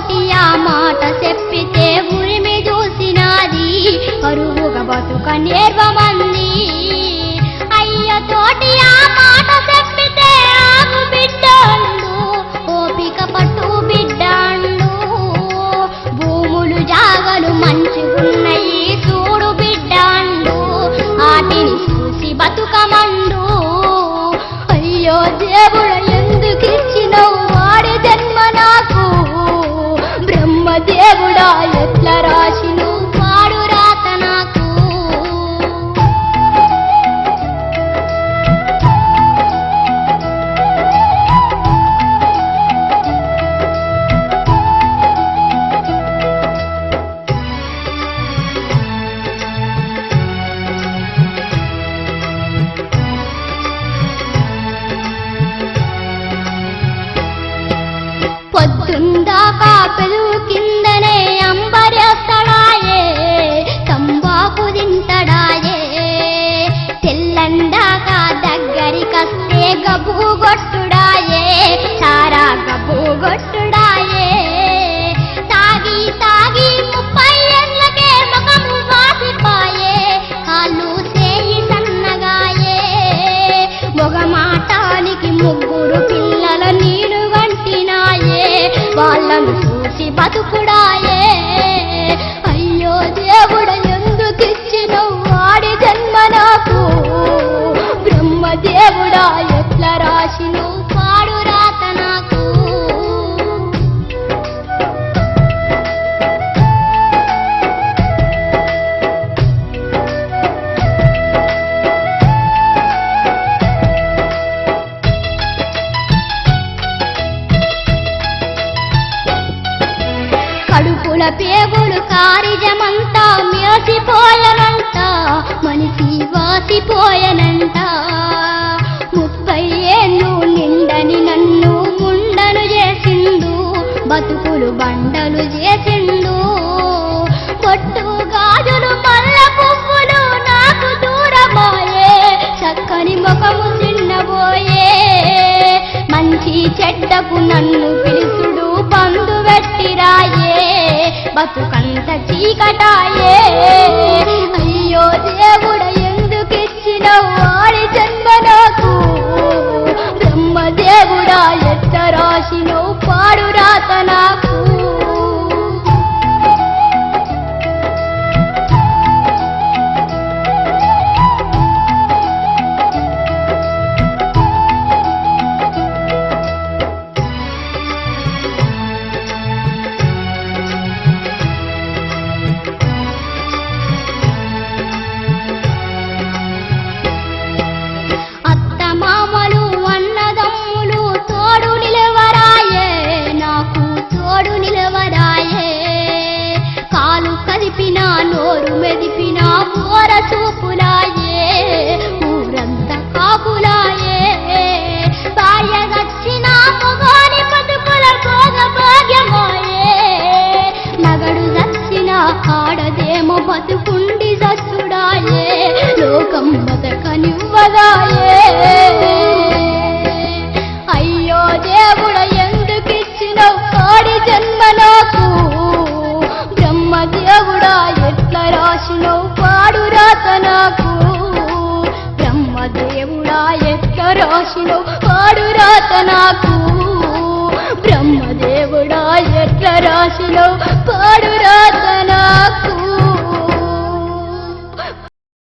తోటి ఆ మాట చెప్పితే ఉరిమి చూసినాది కరువుగా బతుక నేర్వమంది అయ్యతోటి ఆ మాట చెప్పితే ఆగు బిడ్డండు ఓపిక పట్టు బిడ్డండు భూములు జాగలు మంచిగున్నయి చూడు బిడ్డండు వాటిని చూసి బతుకమండు అయ్యో దేవుడ ఎందుకిచ్చినవు వాడి జన్మ నాకు బ్రహ్మదేవుడా ఎట్లా రాసిను వాడు రాత నాకు పొద్దుందాకా పెరుగు కిందనే అంబరేస్తాడాయే తంబాకు తింటడాయే తెల్లందాక దగ్గరికస్తే గబ్బు కొట్టుడాయే సారా గబ్బు కొట్టుడాయే తాగి తాగి 30 ఏళ్ళకే ముఖము వాసిపాయే కాళ్ళు సేయి సన్నగాయే మొగమాటానికి 3 పిల్లల నీరు వంటినాయే వాళ్ళను చూసి బతుకుడాయే అయ్యో దేవుడ ఎందుకిచ్చినవు వాడి జన్మ నాకు బ్రహ్మదేవుడా ఎట్లా రాసిను వాడు రాత నాకు కడుపుల పేగులు కారిజమంతా మేసిపోయనంట మనిషి వాసిపోయనంట 30 ఏళ్ళు నిండని నన్ను ముండను చేసిండు బతుకులు బండలు చేసిండు పొట్టు గాజులు మల్ల పువ్వులు నాకు దూరమాయే చక్కని ముఖము చిన్నబోయే మంచి చెడ్డకు నన్ను పిలుసుడు బంధు పెట్టిరాయే బతుకంత చీకటాయే అయ్యో దేవుడ ఎందుకిచ్చినవు వాడి జన్మ నాకు బ్రహ్మదేవుడా ఎట్లా రాసినవు పాడు రాత నాకు అత్తమామలు అన్నదమ్ములు తోడు నిలవరాయే నాకు తోడు నిలవరాయే కాలు కదిపినా నోరు మెదిపినా బోర చూపులాయే ఊరంతా కాపులాయే భార్య వచ్చిన మొగోని బతుకుల భోగభాగ్యమాయే మగడు చచ్చిన ఆడదేమో బతుకుండి చచ్చుడాయే లోకం బతకనివ్వదాయే అయ్యో దేవుడ ఎందుకిచ్చినవు వాడి జన్మ నాకు బ్రహ్మదేవుడా ఎట్లా రాసినవు వాడు రాత నాకు బ్రహ్మదేవుడా ఎట్లా రాసినవు వాడు రాత నాకు బ్రహ్మదేవుడా ఎట్లా రాసినవు వాడు